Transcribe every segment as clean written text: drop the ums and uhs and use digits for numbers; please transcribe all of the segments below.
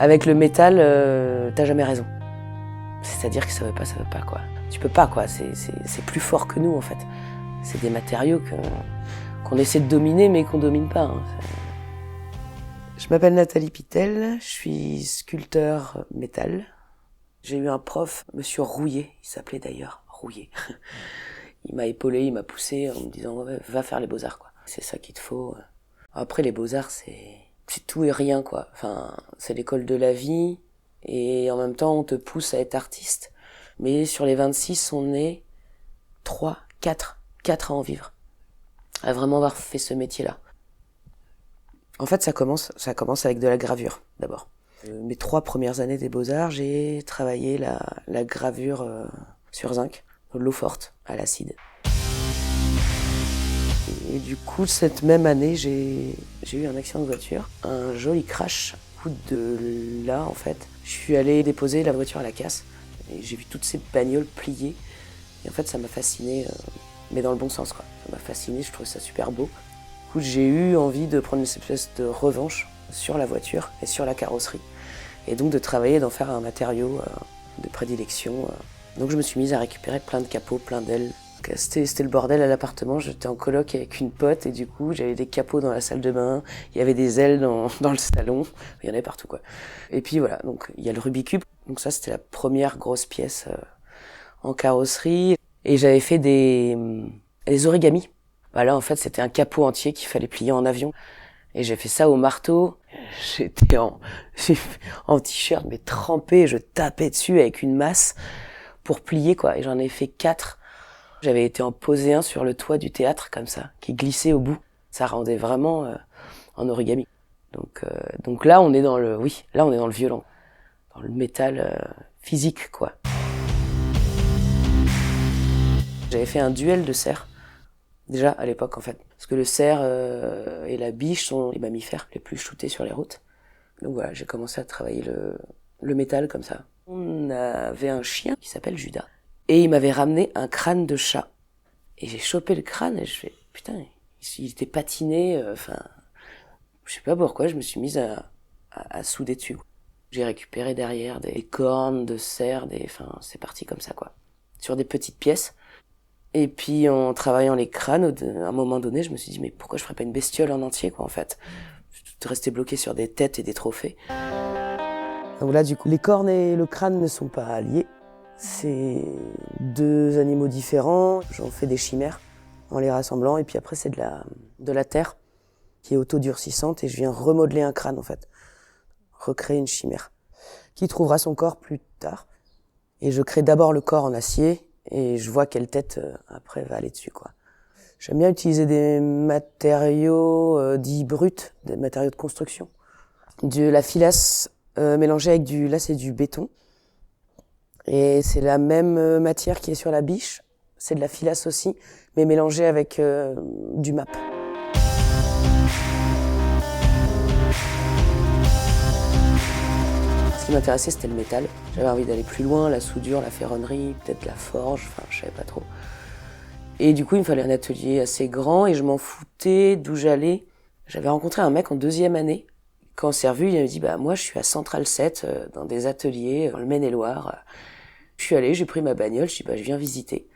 Avec le métal, t'as jamais raison. C'est-à-dire que ça veut pas quoi. Tu peux pas quoi, c'est plus fort que nous en fait. C'est des matériaux qu'on essaie de dominer mais qu'on domine pas. Hein. Je m'appelle Nathalie Pitel, je suis sculpteur métal. J'ai eu un prof, Monsieur Rouillet, il s'appelait d'ailleurs Rouillet. Il m'a épaulé, il m'a poussé en me disant ouais, va faire les beaux-arts quoi. C'est ça qu'il te faut. Après les beaux-arts c'est tout et rien quoi. Enfin, c'est l'école de la vie et en même temps on te pousse à être artiste. Mais sur les 26, on est 4 à en vivre. À vraiment avoir fait ce métier-là. En fait, ça commence avec de la gravure, d'abord. Mes 3 premières années des Beaux-Arts, j'ai travaillé la gravure sur zinc, de l'eau forte, à l'acide. Et du coup, cette même année, j'ai eu un accident de voiture, un joli crash. Au bout de là, en fait, je suis allé déposer la voiture à la casse. Et j'ai vu toutes ces bagnoles pliées. Et en fait, ça m'a fasciné, mais dans le bon sens, quoi. Ça m'a fasciné, je trouvais ça super beau. Du coup, j'ai eu envie de prendre une espèce de revanche sur la voiture et sur la carrosserie. Et donc de travailler, d'en faire un matériau de prédilection. Donc je me suis mise à récupérer plein de capots, plein d'ailes. C'était le bordel à l'appartement, j'étais en coloc avec une pote et du coup j'avais des capots dans la salle de bain, il y avait des ailes dans le salon, il y en avait partout quoi. Et puis voilà, donc il y a le Rubik's Cube, donc ça c'était la première grosse pièce en carrosserie. Et j'avais fait des origamis. Là en fait c'était un capot entier qu'il fallait plier en avion. Et j'ai fait ça au marteau, j'étais en t-shirt mais trempé, je tapais dessus avec une masse pour plier quoi, et j'en ai fait 4. J'avais été en poser un sur le toit du théâtre comme ça, qui glissait au bout. Ça rendait vraiment en origami. Donc là on est dans le violent, dans le métal physique quoi. J'avais fait un duel de cerfs, déjà à l'époque en fait. Parce que le cerf et la biche sont les mammifères les plus shootés sur les routes. Donc voilà, j'ai commencé à travailler le métal comme ça. On avait un chien qui s'appelle Judas. Et il m'avait ramené un crâne de chat. Et j'ai chopé le crâne et je fais, putain, il était patiné, je sais pas pourquoi, je me suis mise à souder dessus. J'ai récupéré derrière des cornes de cerf, c'est parti comme ça quoi. Sur des petites pièces. Et puis en travaillant les crânes, à un moment donné, je me suis dit mais pourquoi je ferais pas une bestiole en entier quoi en fait. Je restais bloqué sur des têtes et des trophées. Donc là du coup, les cornes et le crâne ne sont pas liés. C'est 2 animaux différents. J'en fais des chimères en les rassemblant et puis après c'est de la terre qui est autodurcissante et je viens remodeler un crâne en fait. Recréer une chimère qui trouvera son corps plus tard. Et je crée d'abord le corps en acier et je vois quelle tête après va aller dessus quoi. J'aime bien utiliser des matériaux dits bruts, des matériaux de construction. De la filasse mélangée avec du lace et du béton. Et c'est la même matière qui est sur la biche. C'est de la filasse aussi, mais mélangée avec du MAP. Ce qui m'intéressait, c'était le métal. J'avais envie d'aller plus loin, la soudure, la ferronnerie, peut-être la forge, je savais pas trop. Et du coup, il me fallait un atelier assez grand et je m'en foutais d'où j'allais. J'avais rencontré un mec en 2e année. Quand on s'est revu, il m'a dit moi je suis à Central 7 dans des ateliers dans le Maine-et-Loire. Je suis allée, j'ai pris ma bagnole, je dis je viens visiter.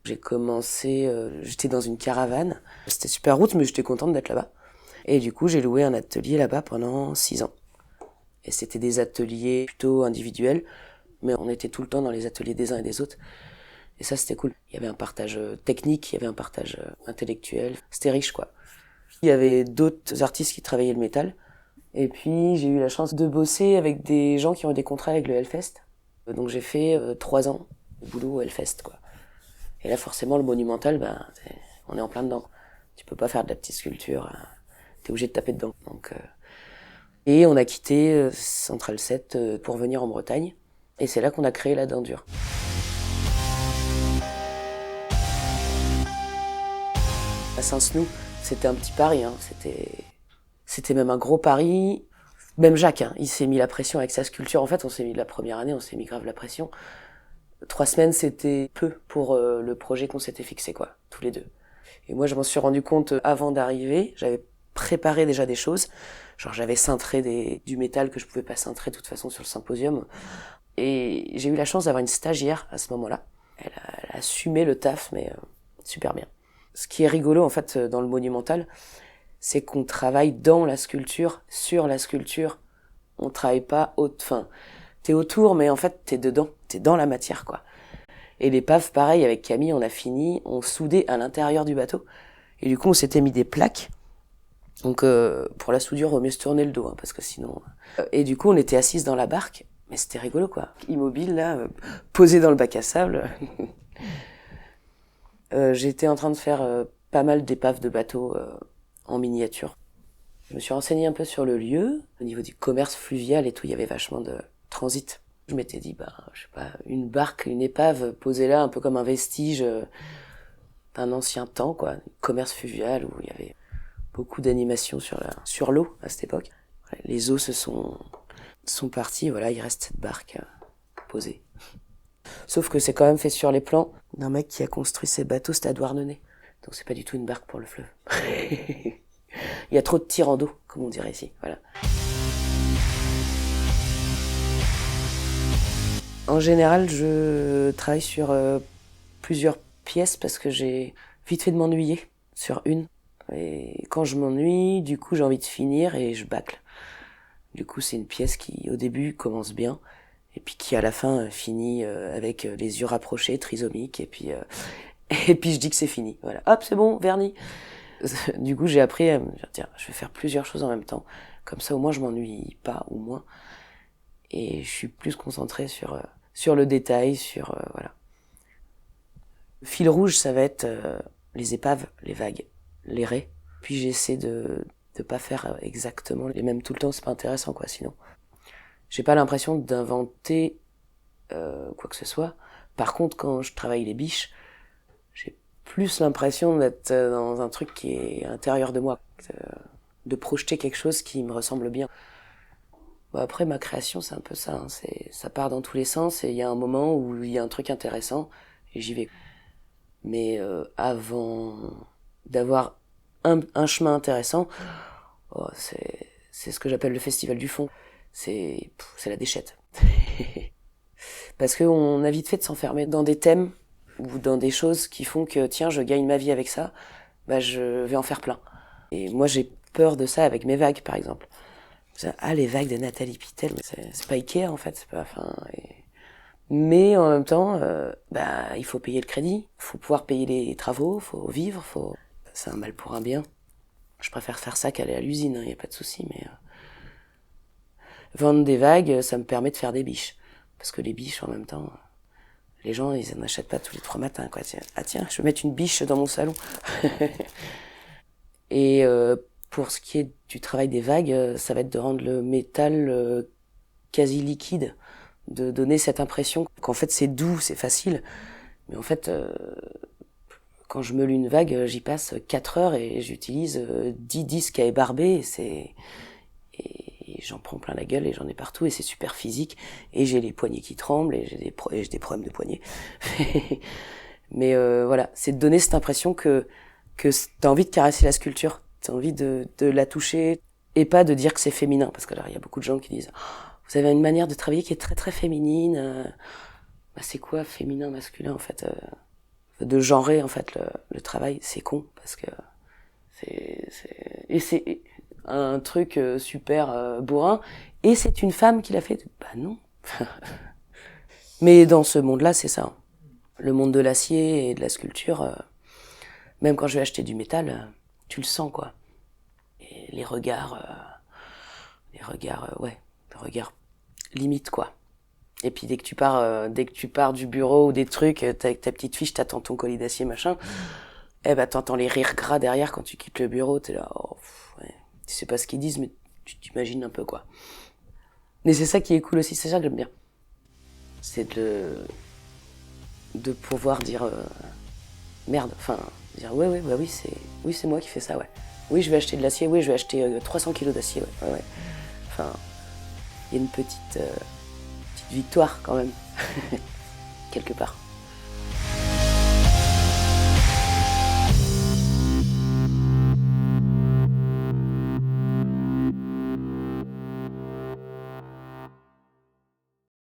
J'ai commencé, j'étais dans une caravane. C'était super route, mais j'étais contente d'être là-bas. Et du coup, j'ai loué un atelier là-bas pendant 6 ans. Et c'était des ateliers plutôt individuels, mais on était tout le temps dans les ateliers des uns et des autres. Et ça, c'était cool. Il y avait un partage technique, il y avait un partage intellectuel. C'était riche, quoi. Il y avait d'autres artistes qui travaillaient le métal. Et puis, j'ai eu la chance de bosser avec des gens qui ont des contrats avec le Hellfest. Donc, j'ai fait 3 ans de boulot au Hellfest, quoi. Et là, forcément, le monumental, on est en plein dedans. Tu peux pas faire de la petite sculpture. T'es obligé de taper dedans. Et on a quitté Central 7 pour venir en Bretagne. Et c'est là qu'on a créé la Dindure. À Saint-Snou, c'était un petit pari, hein. C'était même un gros pari. Même Jacques, hein, il s'est mis la pression avec sa sculpture. En fait, on s'est mis la première année, on s'est mis grave la pression. 3 semaines, c'était peu pour le projet qu'on s'était fixé, quoi, tous les deux. Et moi, je m'en suis rendu compte avant d'arriver. J'avais préparé déjà des choses. Genre j'avais cintré du métal que je pouvais pas cintrer de toute façon sur le symposium. Et j'ai eu la chance d'avoir une stagiaire à ce moment-là. Elle a assumé le taf, mais super bien. Ce qui est rigolo en fait dans le monumental, c'est qu'on travaille dans la sculpture, sur la sculpture. On travaille pas enfin, t'es autour, mais en fait t'es dedans, t'es dans la matière quoi. Et l'épave, pareil, avec Camille, on a fini, on soudait à l'intérieur du bateau. Et du coup, on s'était mis des plaques. Donc, pour la soudure, il vaut mieux se tourner le dos, hein, parce que sinon... Et du coup, on était assises dans la barque, mais c'était rigolo, quoi. Immobile, là, posé dans le bac à sable. J'étais en train de faire pas mal d'épaves de bateaux en miniature. Je me suis renseignée un peu sur le lieu. Au niveau du commerce fluvial et tout, il y avait vachement de transit. Je m'étais dit, je sais pas, une barque, une épave posée là, un peu comme un vestige d'un ancien temps, quoi. Un commerce fluvial où il y avait beaucoup d'animations sur l'eau à cette époque. Les eaux sont partis, voilà, il reste cette barque posée. Sauf que c'est quand même fait sur les plans d'un mec qui a construit ces bateaux, c'était à Douarnenez. Donc c'est pas du tout une barque pour le fleuve. Il y a trop de tirants d'eau, comme on dirait ici, voilà. En général, je travaille sur plusieurs pièces parce que j'ai vite fait de m'ennuyer sur une. Et quand je m'ennuie, du coup, j'ai envie de finir et je bâcle. Du coup, c'est une pièce qui, au début, commence bien et puis qui, à la fin, finit avec les yeux rapprochés, trisomiques et puis je dis que c'est fini. Voilà. Hop, c'est bon, vernis. Du coup, j'ai appris à me dire, tiens, je vais faire plusieurs choses en même temps. Comme ça, au moins, je m'ennuie pas ou moins. Et je suis plus concentrée sur le détail, voilà. Le fil rouge, ça va être les épaves, les vagues, les raies. Puis j'essaie de pas faire exactement les mêmes tout le temps, c'est pas intéressant quoi sinon. J'ai pas l'impression d'inventer quoi que ce soit. Par contre, quand je travaille les biches, j'ai plus l'impression d'être dans un truc qui est à l'intérieur de moi, de projeter quelque chose qui me ressemble bien. Après, ma création, c'est un peu ça. Hein. Ça part dans tous les sens et il y a un moment où il y a un truc intéressant et j'y vais. Mais avant d'avoir un chemin intéressant, c'est ce que j'appelle le festival du fond. C'est la déchette. Parce qu'on a vite fait de s'enfermer dans des thèmes ou dans des choses qui font que, tiens, je gagne ma vie avec ça, je vais en faire plein. Et moi, j'ai peur de ça avec mes vagues, par exemple. Les vagues de Nathalie Pittel, c'est pas Ikea en fait, c'est pas. Mais en même temps, il faut payer le crédit, faut pouvoir payer les travaux, faut vivre, C'est un mal pour un bien. Je préfère faire ça qu'aller à l'usine, y a pas de souci, mais vendre des vagues, ça me permet de faire des biches, parce que les biches en même temps, les gens ils en achètent pas tous les 3 matins quoi. Tiens, je vais mettre une biche dans mon salon. Et pour ce qui est du travail des vagues, ça va être de rendre le métal quasi liquide, de donner cette impression qu'en fait c'est doux, c'est facile, mais en fait quand je meule une vague, j'y passe 4 heures et j'utilise 10 disques à ébarber et j'en prends plein la gueule et j'en ai partout et c'est super physique et j'ai les poignets qui tremblent et j'ai des problèmes de poignets. Mais voilà, c'est de donner cette impression que t'as envie de caresser la sculpture, t'as envie de la toucher et pas de dire que c'est féminin parce que alors il y a beaucoup de gens qui disent vous avez une manière de travailler qui est très très féminine. C'est quoi féminin, masculin en fait de genrer en fait le travail, c'est con parce que c'est un truc super bourrin et c'est une femme qui l'a fait. Non. Mais dans ce monde-là, c'est ça. Le monde de l'acier et de la sculpture, même quand je vais acheter du métal, tu le sens quoi. Et les regards limite quoi. Et puis dès que tu pars du bureau ou des trucs, t'as avec ta petite fiche, t'attends ton colis d'acier machin, t'entends les rires gras derrière quand tu quittes le bureau, t'es là, ouais. Tu sais pas ce qu'ils disent, mais tu t'imagines un peu quoi. Mais c'est ça qui est cool aussi, c'est ça que j'aime bien. C'est de pouvoir dire merde, dire oui c'est moi qui fais ça, ouais. Oui je vais acheter de l'acier, oui je vais acheter 300 kilos d'acier, ouais. Il y a une petite victoire quand même, quelque part.